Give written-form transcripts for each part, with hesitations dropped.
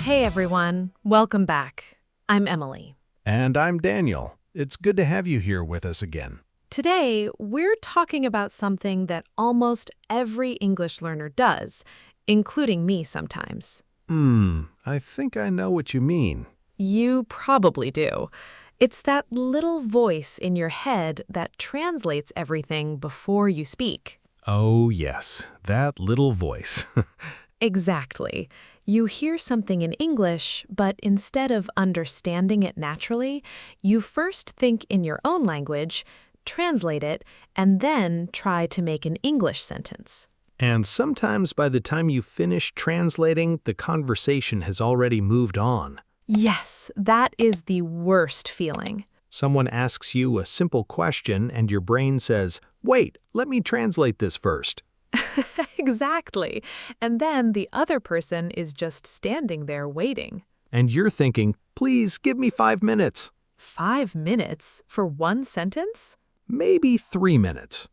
Hey everyone, welcome back. I'm Emily. And I'm Daniel. It's good to have you here with us again. Today, we're talking about something that almost every English learner does, including me sometimes. I think I know what you mean. You probably do. It's that little voice in your head that translates everything before you speak. Oh, yes, that little voice. Exactly. You hear something in English, but instead of understanding it naturally, you first think in your own language, translate it, and then try to make an English sentence. And sometimes by the time you finish translating, the conversation has already moved on. Yes, that is the worst feeling. Someone asks you a simple question and your brain says, "Wait, let me translate this first." Exactly. And then the other person is just standing there waiting. And you're thinking, "Please give me 5 minutes." 5 minutes for one sentence? Maybe 3 minutes.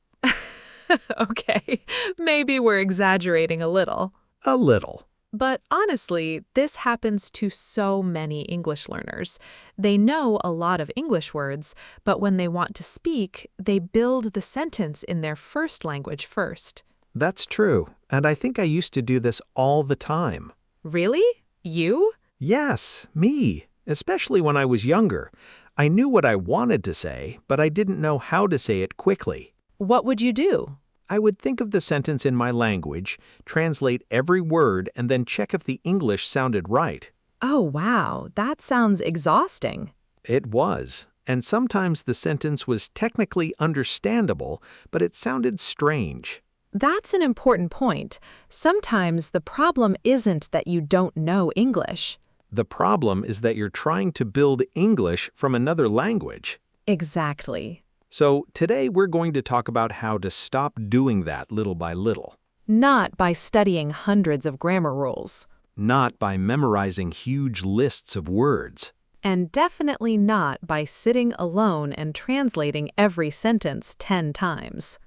Okay, maybe we're exaggerating a little. A little. But honestly, this happens to so many English learners. They know a lot of English words, but when they want to speak, they build the sentence in their first language first. That's true, and I think I used to do this all the time. Really? You? Yes, me, especially when I was younger. I knew what I wanted to say, but I didn't know how to say it quickly. What would you do? I would think of the sentence in my language, translate every word, and then check if the English sounded right. Oh, wow, that sounds exhausting. It was, and sometimes the sentence was technically understandable, but it sounded strange. That's an important point. Sometimes the problem isn't that you don't know English. The problem is that you're trying to build English from another language. Exactly. So today we're going to talk about how to stop doing that little by little. Not by studying hundreds of grammar rules. Not by memorizing huge lists of words. And definitely not by sitting alone and translating every sentence 10 times.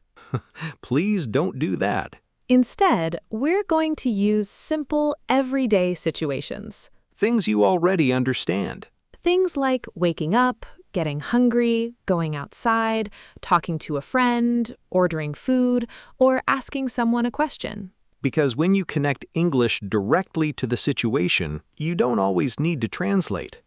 Please don't do that. Instead, we're going to use simple, everyday situations. Things you already understand. Things like waking up, getting hungry, going outside, talking to a friend, ordering food, or asking someone a question. Because when you connect English directly to the situation, you don't always need to translate.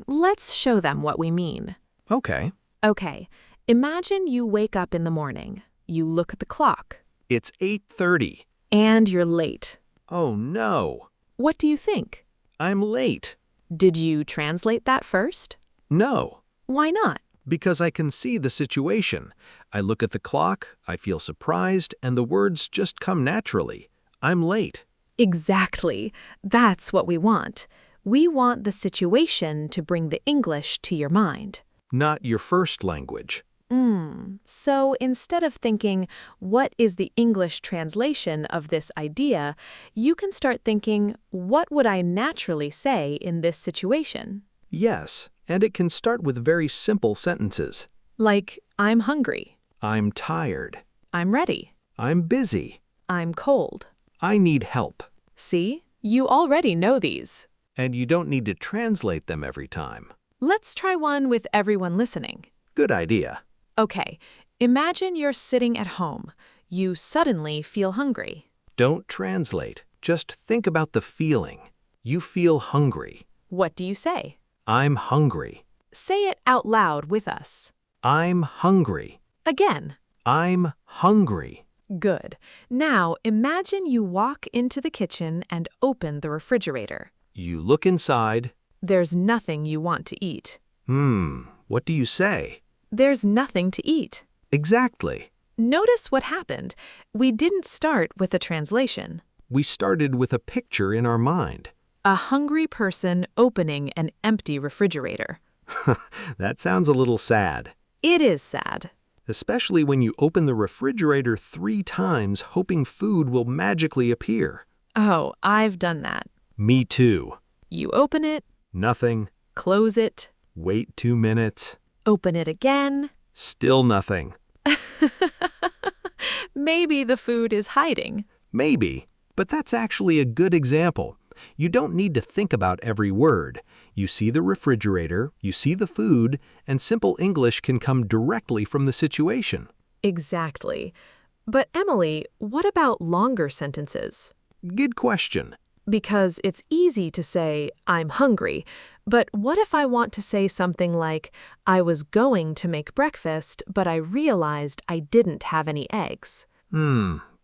Let's show them what we mean. Okay. Okay, imagine you wake up in the morning. You look at the clock. It's 8:30. And you're late. Oh no. What do you think? I'm late. Did you translate that first? No. Why not? Because I can see the situation. I look at the clock, I feel surprised, and the words just come naturally. I'm late. Exactly. That's what we want. We want the situation to bring the English to your mind. Not your first language. So instead of thinking, what is the English translation of this idea, you can start thinking, what would I naturally say in this situation? Yes, and it can start with very simple sentences. Like, I'm hungry. I'm tired. I'm ready. I'm busy. I'm cold. I need help. See? You already know these. And you don't need to translate them every time. Let's try one with everyone listening. Good idea. Okay, imagine you're sitting at home. You suddenly feel hungry. Don't translate. Just think about the feeling. You feel hungry. What do you say? I'm hungry. Say it out loud with us. I'm hungry. Again. I'm hungry. Good. Now imagine you walk into the kitchen and open the refrigerator. You look inside. There's nothing you want to eat. What do you say? There's nothing to eat. Exactly. Notice what happened. We didn't start with a translation. We started with a picture in our mind. A hungry person opening an empty refrigerator. That sounds a little sad. It is sad. Especially when you open the refrigerator 3 times hoping food will magically appear. Oh, I've done that. Me too. You open it. Nothing. Close it. Wait 2 minutes. Open it again. Still nothing. Maybe the food is hiding. Maybe, but that's actually a good example. You don't need to think about every word. You see the refrigerator, you see the food, and simple English can come directly from the situation. Exactly. But Emily, what about longer sentences? Good question. Because it's easy to say, I'm hungry, but what if I want to say something like, I was going to make breakfast, but I realized I didn't have any eggs?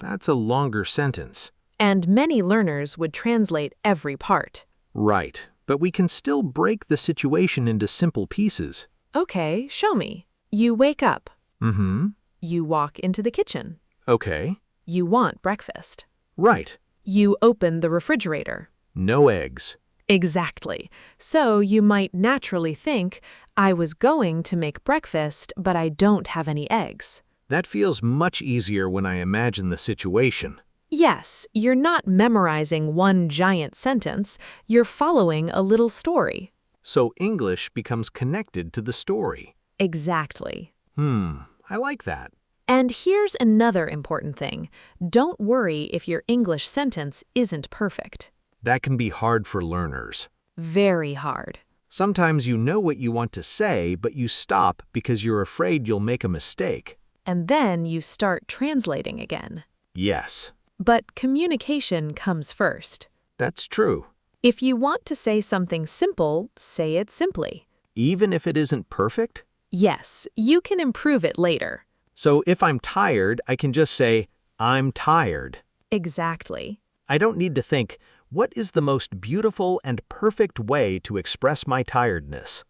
That's a longer sentence. And many learners would translate every part. Right, but we can still break the situation into simple pieces. Okay, show me. You wake up. Mm-hmm. You walk into the kitchen. Okay. You want breakfast. Right. You open the refrigerator. No eggs. Exactly. So you might naturally think, I was going to make breakfast, but I don't have any eggs. That feels much easier when I imagine the situation. Yes, you're not memorizing one giant sentence, you're following a little story. So English becomes connected to the story. Exactly. I like that. And here's another important thing. Don't worry if your English sentence isn't perfect. That can be hard for learners. Very hard. Sometimes you know what you want to say, but you stop because you're afraid you'll make a mistake. And then you start translating again. Yes, But communication comes first. that's true. If you want to say something simple, say it simply. Even if it isn't perfect? Yes, you can improve it later. So if I'm tired, I can just say, I'm tired. Exactly. I don't need to think, what is the most beautiful and perfect way to express my tiredness?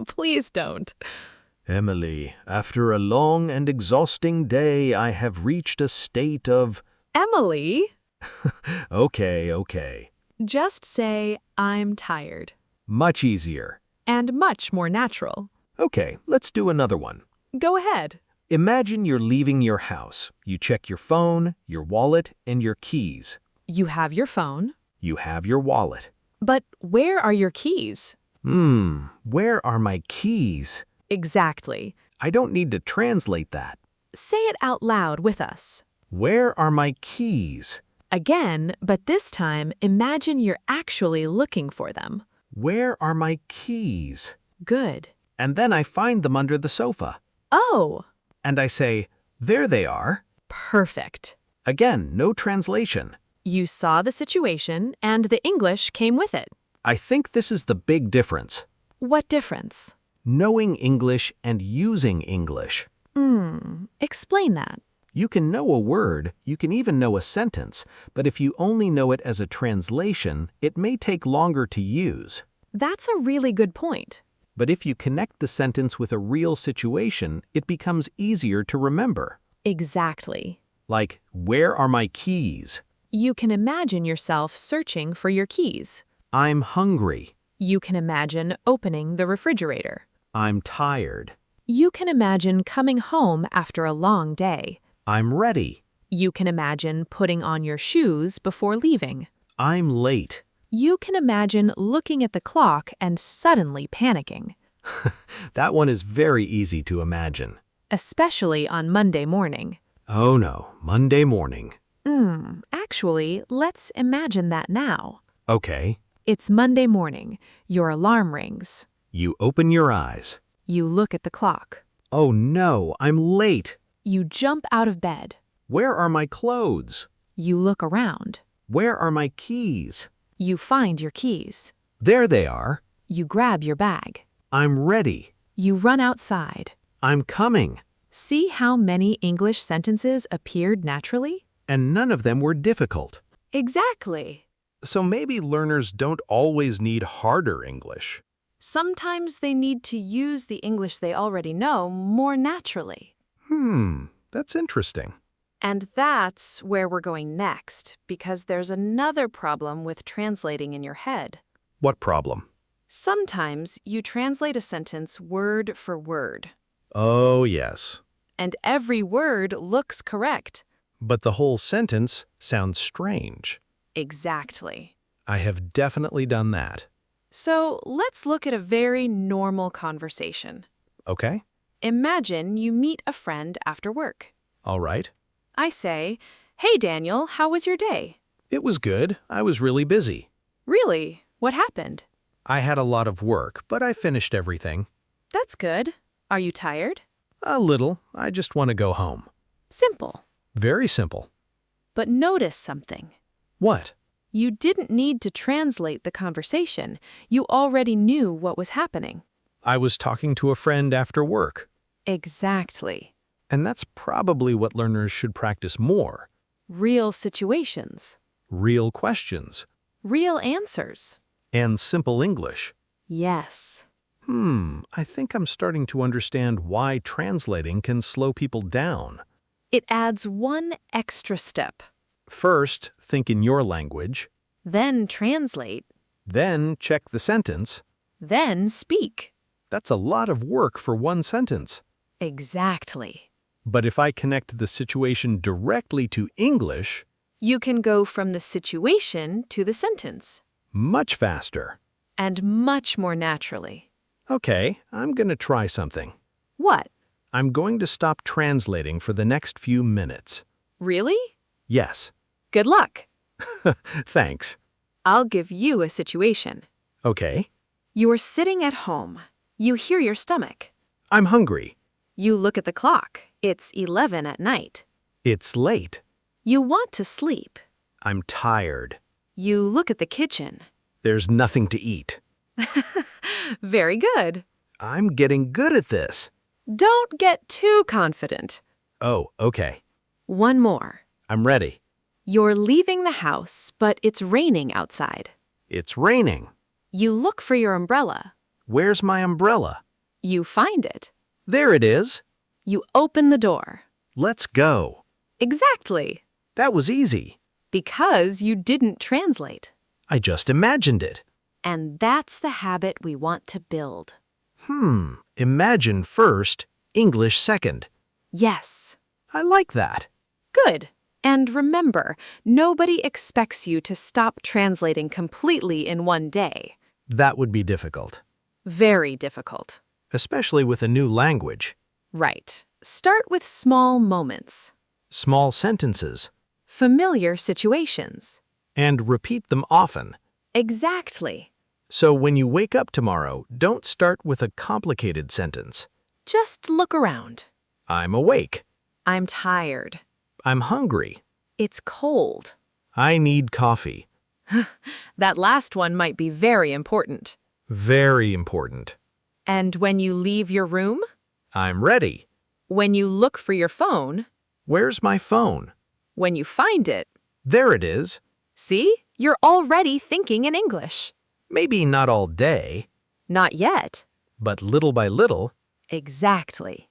Please don't. Emily, after a long and exhausting day, I have reached a state of... Emily, Okay. just say, I'm tired. Much easier. And much more natural. Okay, let's do another one. Go ahead. Imagine you're leaving your house. You check your phone, your wallet, and your keys. You have your phone. You have your wallet. But where are your keys? Where are my keys? Exactly. I don't need to translate that. Say it out loud with us. Where are my keys? Again, but this time, imagine you're actually looking for them. Where are my keys? Good. And then I find them under the sofa. Oh, And I say, there they are. perfect. Again, no translation. You saw the situation, and the English came with it. I think this is the big difference. What difference? Knowing English and using English. Explain that. You can know a word, you can even know a sentence, but if you only know it as a translation, it may take longer to use. That's a really good point. But if you connect the sentence with a real situation, it becomes easier to remember. Exactly. Like, where are my keys? You can imagine yourself searching for your keys. I'm hungry. You can imagine opening the refrigerator. I'm tired. You can imagine coming home after a long day. I'm ready. You can imagine putting on your shoes before leaving. I'm late. You can imagine looking at the clock and suddenly panicking, That one is very easy to imagine. especially on Monday morning. Oh no, Monday morning. Actually, let's imagine that now. Okay. It's Monday morning. Your alarm rings. You open your eyes. You look at the clock. Oh no, I'm late. You jump out of bed. Where are my clothes? You look around. Where are my keys? You find your keys. There they are. You grab your bag. I'm ready. You run outside. I'm coming. See how many English sentences appeared naturally? And none of them were difficult. Exactly. So maybe learners don't always need harder English. Sometimes they need to use the English they already know more naturally. That's interesting. And that's where we're going next, because there's another problem with translating in your head. What problem? Sometimes you translate a sentence word for word, Oh, yes. and every word looks correct. But the whole sentence sounds strange. Exactly. I have definitely done that. So let's look at a very normal conversation. Okay? Imagine you meet a friend after work. All right. I say, "Hey Daniel, how was your day?" It was good. I was really busy. Really? What happened? I had a lot of work, but I finished everything. That's good. Are you tired? A little. I just want to go home. Simple. Very simple. But notice something. What? You didn't need to translate the conversation. You already knew what was happening. I was talking to a friend after work. Exactly. And that's probably what learners should practice more. Real situations. Real questions. Real answers. And simple English. Yes. I think I'm starting to understand why translating can slow people down. It adds one extra step. First, think in your language. Then translate. Then check the sentence. Then speak. That's a lot of work for one sentence. Exactly. But if I connect the situation directly to English, You can go from the situation to the sentence. much faster. And much more naturally. Okay, I'm going to try something. What? I'm going to stop translating for the next few minutes. Really? Yes. Good luck. Thanks. I'll give you a situation. Okay. You are sitting at home. You hear your stomach. I'm hungry. You look at the clock. It's 11 at night. It's late. You want to sleep. I'm tired. You look at the kitchen. There's nothing to eat. Very good. I'm getting good at this. Don't get too confident. Oh, okay. One more. I'm ready. You're leaving the house, but it's raining outside. It's raining. You look for your umbrella. Where's my umbrella? You find it. There it is. You open the door. Let's go. Exactly. That was easy. Because you didn't translate. I just imagined it. And that's the habit we want to build. Imagine first, English second. Yes. I like that. Good. And remember, nobody expects you to stop translating completely in one day. That would be difficult, Very difficult. especially with a new language. Right. Start with small moments, Small sentences, familiar situations. and repeat them often. Exactly. So when you wake up tomorrow, don't start with a complicated sentence. Just look around. I'm awake. I'm tired. I'm hungry. It's cold. I need coffee. That last one might be very important. Very important. And when you leave your room? I'm ready. When you look for your phone? Where's my phone? When you find it? There it is. See? You're already thinking in English. Maybe not all day, Not yet. but little by little. Exactly.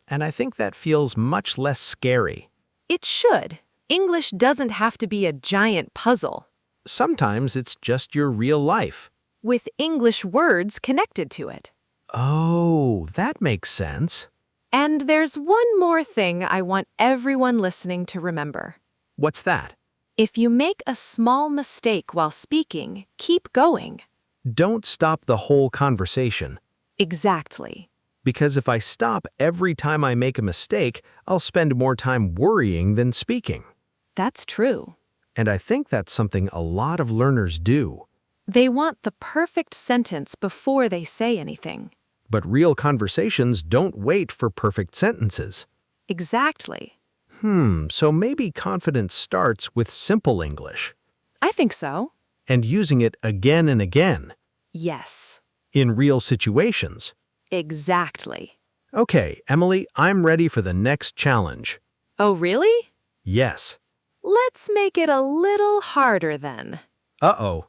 And I think that feels much less scary. It should. English doesn't have to be a giant puzzle. Sometimes it's just your real life. With English words connected to it. Oh, that makes sense. And there's one more thing I want everyone listening to remember. What's that? If you make a small mistake while speaking, keep going. Don't stop the whole conversation. Exactly. Because if I stop every time I make a mistake, I'll spend more time worrying than speaking. That's true. And I think that's something a lot of learners do. They want the perfect sentence before they say anything. But real conversations don't wait for perfect sentences. Exactly. So maybe confidence starts with simple English I think so. and using it again and again Yes. in real situations. Exactly. Okay, Emily, I'm ready for the next challenge. Oh, really? Yes. Let's make it a little harder then. Uh-oh.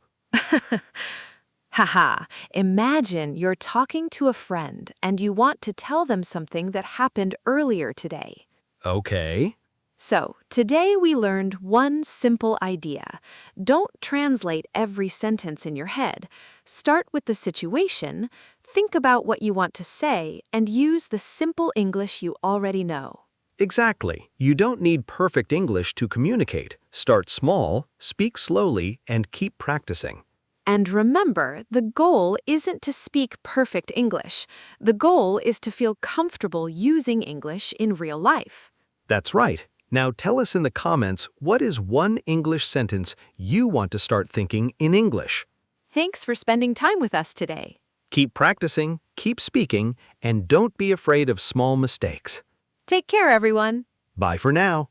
Haha, imagine you're talking to a friend and you want to tell them something that happened earlier today. Okay. So, today we learned one simple idea. Don't translate every sentence in your head. Start with the situation, think about what you want to say, and use the simple English you already know. Exactly. You don't need perfect English to communicate. Start small, speak slowly, and keep practicing. And remember, the goal isn't to speak perfect English. The goal is to feel comfortable using English in real life. That's right. Now tell us in the comments, what is one English sentence you want to start thinking in English? Thanks for spending time with us today. Keep practicing, keep speaking, and don't be afraid of small mistakes. Take care, everyone. Bye for now.